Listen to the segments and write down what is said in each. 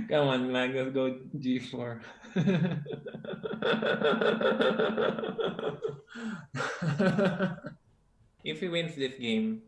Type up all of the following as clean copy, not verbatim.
Come on, Magnus, go G4. If he wins this game,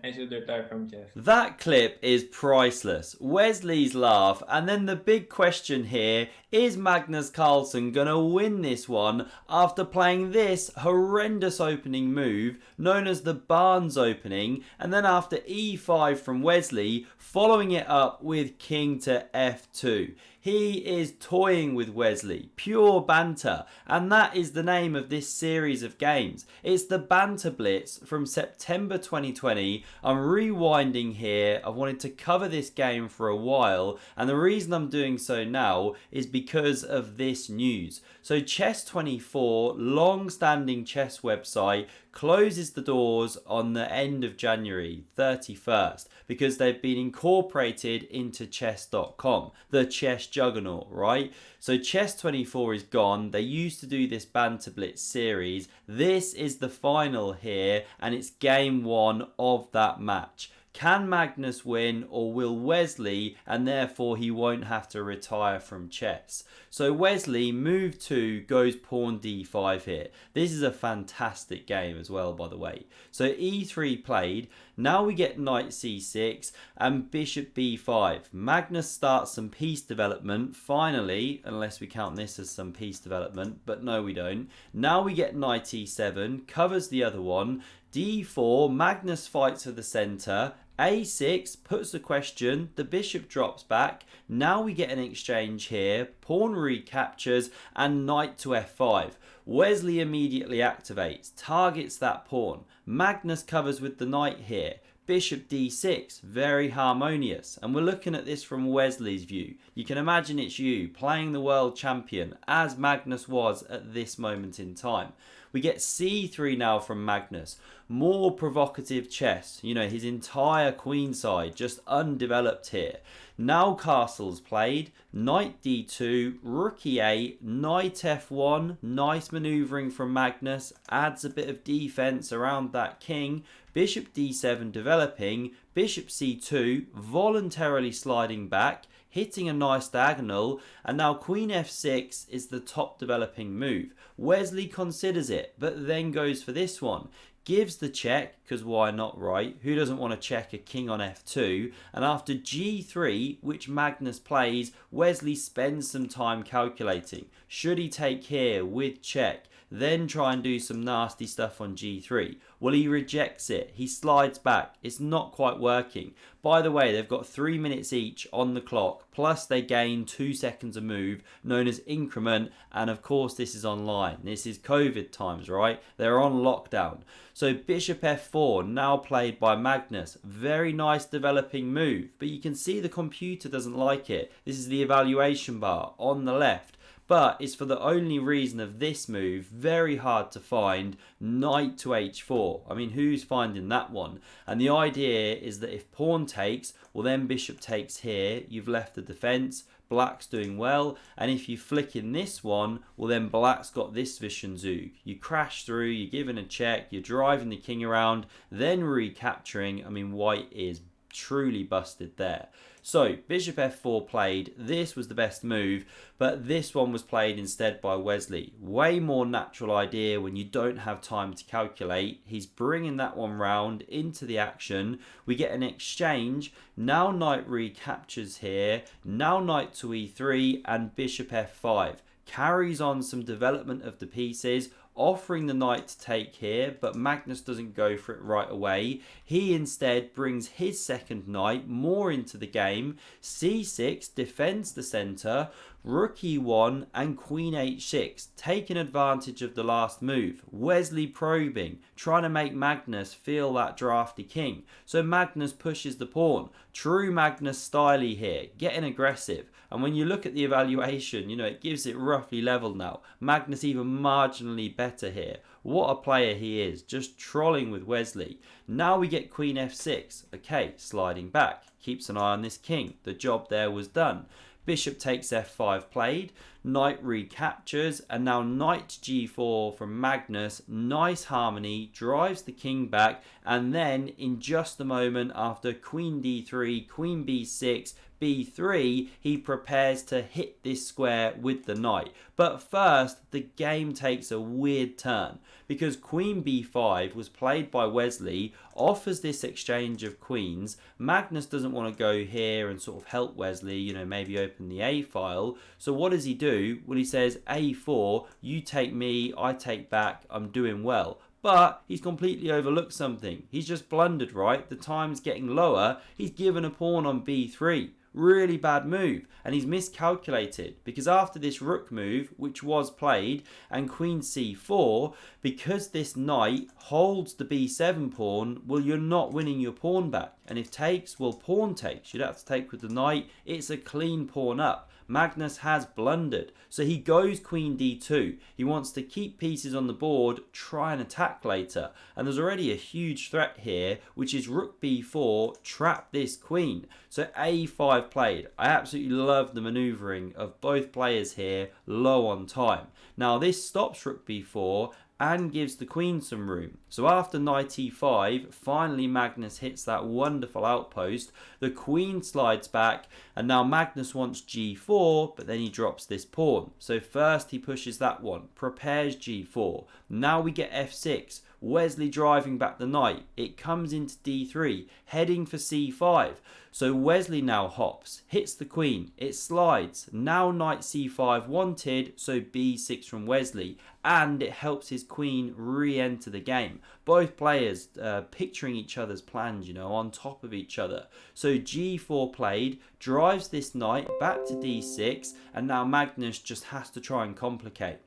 I should retire from chess. That clip is priceless. Wesley's laugh, and then the big question here is Magnus Carlsen going to win this one after playing this horrendous opening move known as the Barnes opening, and then after e5 from Wesley, following it up with king to f2. He is toying with Wesley, pure banter, and that is the name of this series of games. It's the Banter Blitz from September 2020. I'm rewinding here. I've wanted to cover this game for a while, and the reason I'm doing so now is because of this news. So Chess24, long-standing chess website, closes the doors on the end of January 31st because they've been incorporated into chess.com, the chess juggernaut, right? So Chess24 is gone. They used to do this Banter Blitz series. This is the final here, and it's game one of that match. Can Magnus win, or will Wesley, and therefore he won't have to retire from chess? So Wesley, move 2, goes pawn d5 here. This is a fantastic game as well, by the way. So e3 played. Now we get knight c6 and bishop b5. Magnus starts some piece development, finally, unless we count this as some piece development, but no we don't. Now we get knight e7, covers the other one. d4, Magnus fights for the centre. a6 puts the question, the bishop drops back. Now we get an exchange here, pawn recaptures, and knight to f5. Wesley immediately activates, targets that pawn. Magnus covers with the knight here. Bishop d6, very harmonious. And we're looking at this from Wesley's view. You can imagine it's you playing the world champion as Magnus was at this moment in time. We get c3 now from Magnus. More provocative chess. You know, his entire queen side just undeveloped here. Now castle's played. Knight d2, rook e8, knight f1. Nice manoeuvring from Magnus. Adds a bit of defense around that king. Bishop d7 developing. Bishop c2, voluntarily sliding back, hitting a nice diagonal, and now queen f6 is the top developing move. Wesley considers it, but then goes for this one. Gives the check, because why not, right? Who doesn't want to check a king on f2? And after g3, which Magnus plays, Wesley spends some time calculating. Should he take here with check? Then try and do some nasty stuff on g3. Well, he rejects it. He slides back. It's not quite working. By the way, they've got 3 minutes each on the clock, plus they gain 2 seconds a move, known as increment, and of course this is online. This is COVID times, right? They're on lockdown. So bishop f4, now played by Magnus. Very nice developing move, but you can see the computer doesn't like it. This is the evaluation bar on the left. But it's for the only reason of this move, very hard to find, knight to h4. I mean, who's finding that one? And the idea is that if pawn takes, well then bishop takes here, you've left the defence, black's doing well, and if you flick in this one, well then black's got this Zug. You crash through, you're giving a check, you're driving the king around, then recapturing. I mean, white is truly busted there. So bishop f4 played. This was the best move, but this one was played instead by Wesley. Way more natural idea when you don't have time to calculate. He's bringing that one round into the action. We get an exchange. Now knight recaptures here. Now knight to e3 and bishop f5. Carries on some development of the pieces, offering the knight to take here, but Magnus doesn't go for it right away. He instead brings his second knight more into the game. c6 defends the centre, rook e1 and queen h6, taking advantage of the last move. Wesley probing, trying to make Magnus feel that drafty king. So Magnus pushes the pawn. True Magnus styly here, getting aggressive. And when you look at the evaluation, you know, it gives it roughly level now. Magnus even marginally better here. What a player he is, just trolling with Wesley. Now we get queen f6. Okay, sliding back. Keeps an eye on this king. The job there was done. Bishop takes f5 played, knight recaptures, and now knight g4 from Magnus. Nice harmony, drives the king back, and then in just a moment after queen d3, queen b6, b3, he prepares to hit this square with the knight. But first, the game takes a weird turn because queen b5 was played by Wesley, offers this exchange of queens. Magnus doesn't want to go here and sort of help Wesley, you know, maybe open the a file. So what does he do? Well, he says a4, you take me, I take back, I'm doing well. But he's completely overlooked something. He's just blundered, right? The time's getting lower. He's given a pawn on b3. Really bad move, and he's miscalculated because after this rook move, which was played, and queen c4, because this knight holds the b7 pawn, well, you're not winning your pawn back. And if takes, well, pawn takes. You'd have to take with the knight. It's a clean pawn up. Magnus has blundered, so he goes queen d2. He wants to keep pieces on the board, try and attack later, and there's already a huge threat here, which is rook b4, trap this queen. So a5 played. I absolutely love the maneuvering of both players here, low on time. Now this stops rook b4 and gives the queen some room. So after knight e5, finally Magnus hits that wonderful outpost. The queen slides back, and now Magnus wants g4, but then he drops this pawn. So first he pushes that one, prepares g4. Now we get f6. Wesley driving back the knight. It comes into d3, heading for c5. So Wesley now hops, hits the queen, it slides. Now knight c5 wanted, so b6 from Wesley. And it helps his queen re-enter the game. Both players picturing each other's plans, you know, on top of each other. So g4 played, drives this knight back to d6, and now Magnus just has to try and complicate.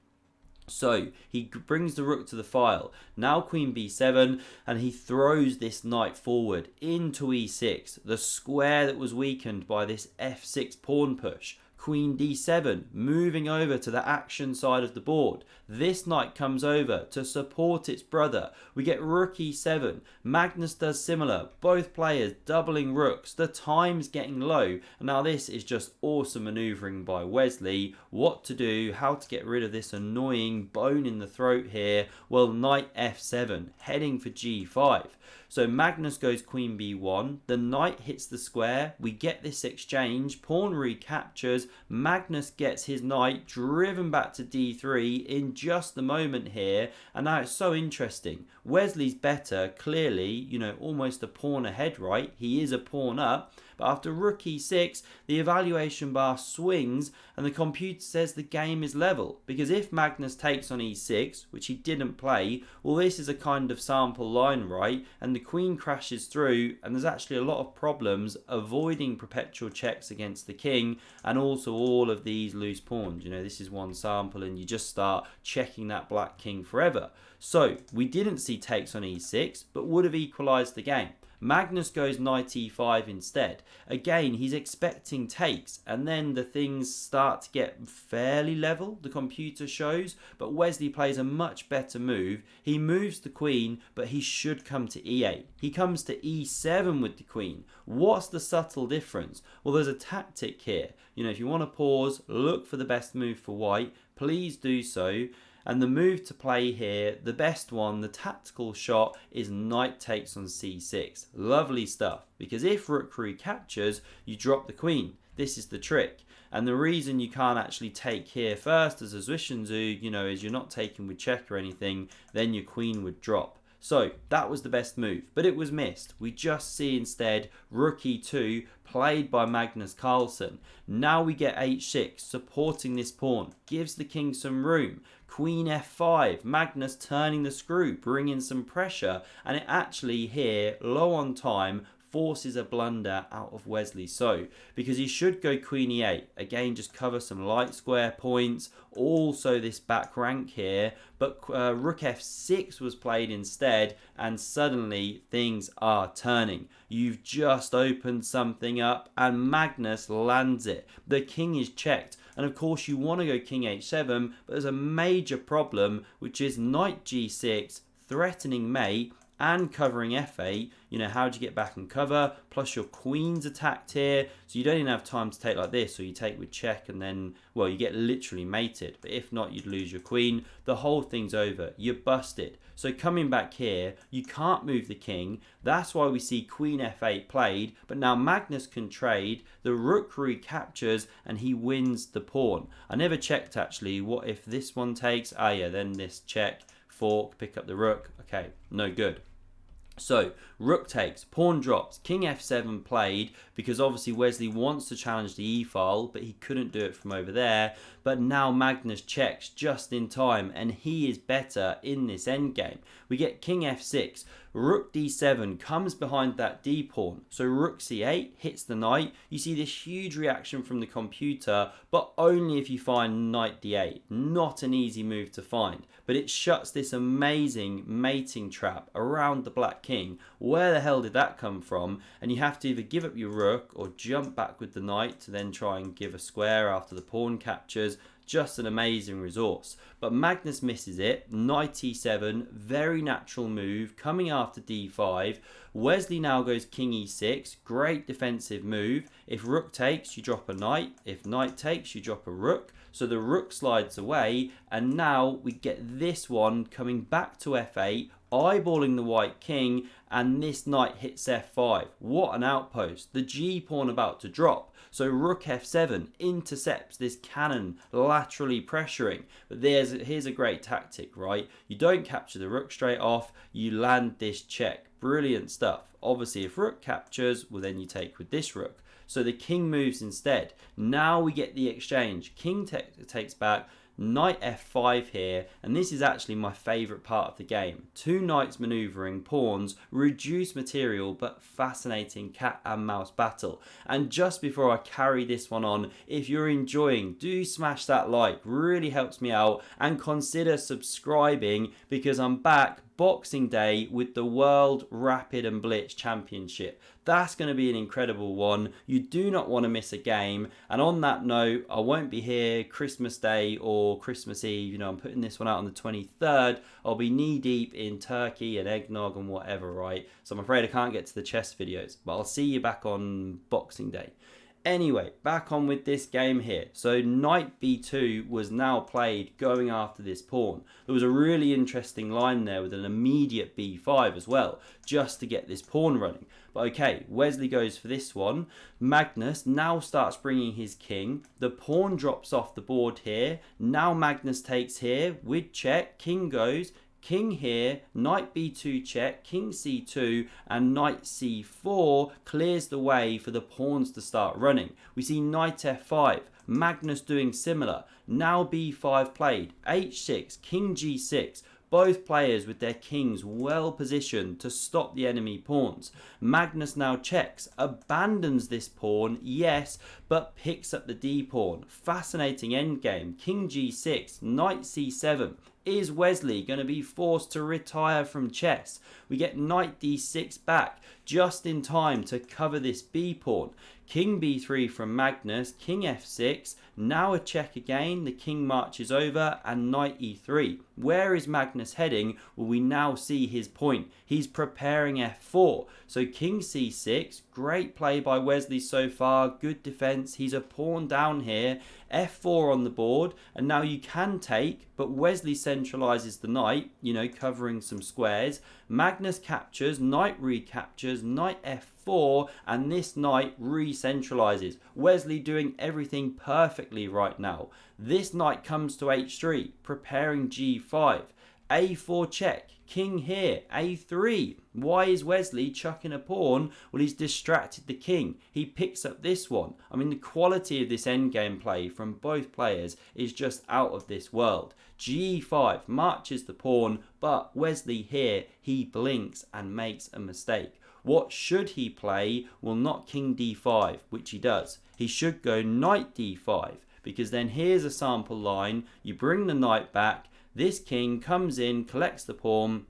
So he brings the rook to the file. Now queen b7, and he throws this knight forward into e6, the square that was weakened by this f6 pawn push. Queen d7, moving over to the action side of the board. This knight comes over to support its brother. We get rook e7. Magnus does similar. Both players doubling rooks. The time's getting low. And now this is just awesome maneuvering by Wesley. What to do, how to get rid of this annoying bone in the throat here. Well, knight f7, heading for g5. So Magnus goes queen b1, the knight hits the square, we get this exchange, pawn recaptures, Magnus gets his knight driven back to d3 in just a moment here, and now it's so interesting. Wesley's better, clearly, you know, almost a pawn ahead, right? He is a pawn up, but after rook e6, the evaluation bar swings and the computer says the game is level. Because if Magnus takes on e6, which he didn't play, well, this is a kind of sample line, right? And the queen crashes through, and there's actually a lot of problems avoiding perpetual checks against the king, and also all of these loose pawns. You know, this is one sample, and you just start checking that black king forever. So we didn't see takes on e6, but would have equalized the game. Magnus goes knight e5 instead. Again, he's expecting takes, and then the things start to get fairly level, the computer shows, but Wesley plays a much better move. He moves the queen, but he should come to e8. He comes to e7 with the queen. What's the subtle difference? Well, there's a tactic here. You know, if you want to pause, look for the best move for white, please do so. And the move to play here, the best one, the tactical shot, is knight takes on c6. Lovely stuff, because if rook recaptures, you drop the queen. This is the trick. And the reason you can't actually take here first as a Zwischenzug, you know, is you're not taking with check or anything, then your queen would drop. So that was the best move, but it was missed. We just see instead rook e2 played by Magnus Carlsen. Now we get h6 supporting this pawn, gives the king some room. Queen f5, Magnus turning the screw, bringing some pressure, and it actually here, low on time, forces a blunder out of Wesley So, because he should go queen e8, again just cover some light square points, also this back rank here, but rook f6 was played instead, and suddenly things are turning. You've just opened something up, and Magnus lands it. The king is checked, and of course you want to go king h7, but there's a major problem, which is knight g6, threatening mate, and covering f8, you know, how do you get back and cover? Plus your queen's attacked here, so you don't even have time to take like this, or you take with check and then, well, you get literally mated. But if not, you'd lose your queen. The whole thing's over. You're busted. So coming back here, you can't move the king. That's why we see queen f8 played, but now Magnus can trade. The rook recaptures and he wins the pawn. I never checked actually, what if this one takes? Ah yeah, then this check, fork, pick up the rook. Okay, no good. So, rook takes, pawn drops, king f7 played, because obviously Wesley wants to challenge the e-file, but he couldn't do it from over there. But now Magnus checks just in time, and he is better in this endgame. We get king f6, rook d7 comes behind that d pawn. So rook c8 hits the knight. You see this huge reaction from the computer, but only if you find knight d8. Not an easy move to find, but it shuts this amazing mating trap around the black king. Where the hell did that come from? And you have to either give up your rook or jump back with the knight to then try and give a square after the pawn captures. Just an amazing resource. But Magnus misses it. Knight e7, very natural move, coming after d5. Wesley now goes king e6, great defensive move. If rook takes, you drop a knight. If knight takes, you drop a rook. So the rook slides away, and now we get this one coming back to f8, eyeballing the white king, and this knight hits f5. What an outpost. The g pawn about to drop. So rook f7 intercepts this cannon, laterally pressuring. But here's a great tactic, right? You don't capture the rook straight off, you land this check. Brilliant stuff. Obviously, if rook captures, well, then you take with this rook. So the king moves instead. Now we get the exchange. King takes back, knight f5 here, and this is actually my favourite part of the game. Two knights manoeuvring pawns, reduced material, but fascinating cat and mouse battle. And just before I carry this one on, if you're enjoying, do smash that like, really helps me out, and consider subscribing, because I'm back Boxing Day with the World Rapid and Blitz Championship. That's going to be an incredible one. You do not want to miss a game. And on that note, I won't be here Christmas Day or Christmas Eve. You know, I'm putting this one out on the 23rd. I'll be knee deep in turkey and eggnog and whatever, right? So I'm afraid I can't get to the chess videos, but I'll see you back on Boxing Day. Anyway, back on with this game here. So knight b2 was now played going after this pawn. There was a really interesting line there with an immediate b5 as well, just to get this pawn running. But okay, Wesley goes for this one. Magnus now starts bringing his king. The pawn drops off the board here. Now Magnus takes here with check. King goes. King here, knight b2 check, king c2, and knight c4 clears the way for the pawns to start running. We see knight f5, Magnus doing similar. Now b5 played, h6, king g6. Both players with their kings well positioned to stop the enemy pawns. Magnus now checks, abandons this pawn, yes, but picks up the d pawn. Fascinating endgame, king g6, knight c7. Is Wesley going to be forced to retire from chess? We get knight d6 back just in time to cover this b pawn. King b3 from Magnus, king f6, now a check again, the king marches over, and knight e3. Where is Magnus heading? Well, we now see his point. He's preparing f4. So king c6, great play by Wesley so far, good defense. He's a pawn down here, f4 on the board, and now you can take, but Wesley centralizes the knight, you know, covering some squares. Magnus captures, knight recaptures, knight f4, and this knight re-centralizes. Wesley doing everything perfectly right now. This knight comes to h3, preparing g5. a4 check, king here, a3. Why is Wesley chucking a pawn? Well, he's distracted the king. He picks up this one. I mean, the quality of this endgame play from both players is just out of this world. g5 marches the pawn, but Wesley here, he blinks and makes a mistake. What should he play? Well, not king d5, which he does. He should go knight d5, because then here's a sample line. You bring the knight back. This king comes in, collects the pawn,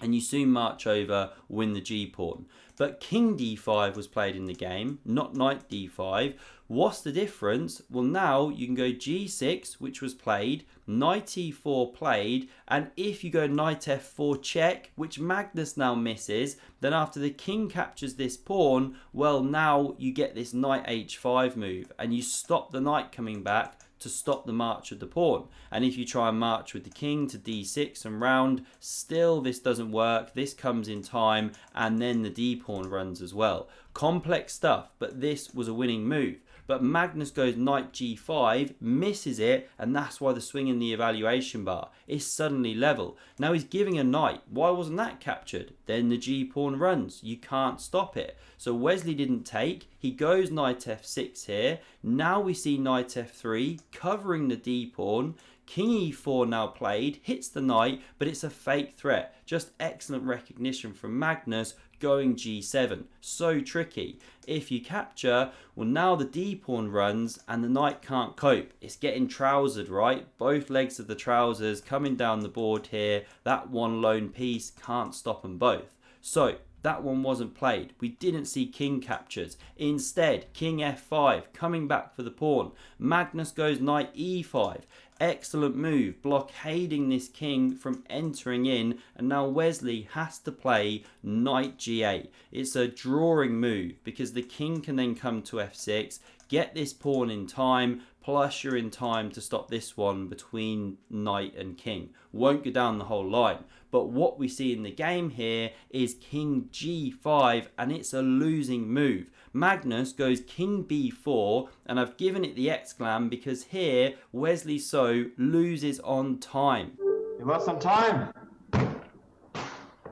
and you soon march over, win the g-pawn. But king d5 was played in the game, not knight d5. What's the difference? Well, now you can go g6, which was played, knight e4 played, and if you go knight f4 check, which Magnus now misses, then after the king captures this pawn, well, now you get this knight h5 move, and you stop the knight coming back to stop the march of the pawn. And if you try and march with the king to d6 and round, still this doesn't work. This comes in time, and then the d pawn runs as well. Complex stuff, but this was a winning move. But Magnus goes knight g5, misses it, and that's why the swing in the evaluation bar is suddenly level. Now he's giving a knight. Why wasn't that captured? Then the g pawn runs. You can't stop it. So Wesley didn't take. He goes knight f6 here. Now we see knight f3 covering the d pawn. King e4 now played, hits the knight, but it's a fake threat. Just excellent recognition from Magnus, going g7. So tricky. If you capture, well, now the d pawn runs and the knight can't cope. It's getting trousered, right? Both legs of the trousers coming down the board here. That one lone piece can't stop them both. So that one wasn't played. We didn't see king captures. Instead, king f5 coming back for the pawn. Magnus goes knight e5. Excellent move, blockading this king from entering in, and now Wesley has to play knight g8. It's a drawing move because the king can then come to f6, get this pawn in time, plus you're in time to stop this one between knight and king. Won't go down the whole line. But what we see in the game here is king g5, and it's a losing move. Magnus goes king b4, and I've given it the exclam because here Wesley So loses on time. You lost some time.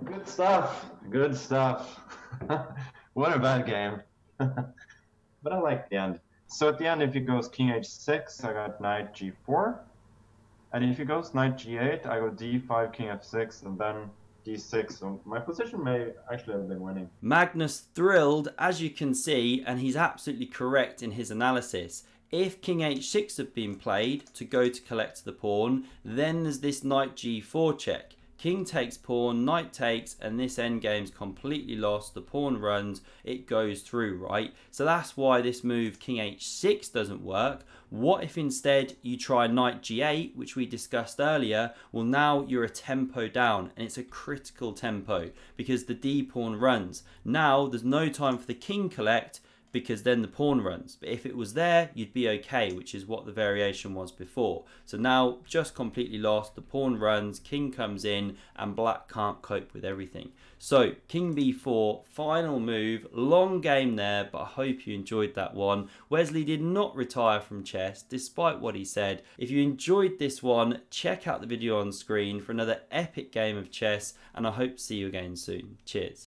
Good stuff. Good stuff. What a bad game. But I like the end. So at the end, if he goes king h6, I got knight g4. And if he goes knight g8, I go d5, king f6, and then d6. So my position may actually have been winning. Magnus thrilled, as you can see, and he's absolutely correct in his analysis. If king h6 had been played to go to collect the pawn, then there's this knight g4 check. King takes pawn, knight takes, and this endgame's completely lost. The pawn runs, it goes through, right? So that's why this move king h6 doesn't work. What if instead you try knight g8, which we discussed earlier? Well, now you're a tempo down, and it's a critical tempo because the d pawn runs. Now there's no time for the king collect, because then the pawn runs. But if it was there, you'd be okay, which is what the variation was before. So now, just completely lost, the pawn runs, king comes in, and black can't cope with everything. So, king b4, final move, long game there, but I hope you enjoyed that one. Wesley did not retire from chess, despite what he said. If you enjoyed this one, check out the video on screen for another epic game of chess, and I hope to see you again soon. Cheers.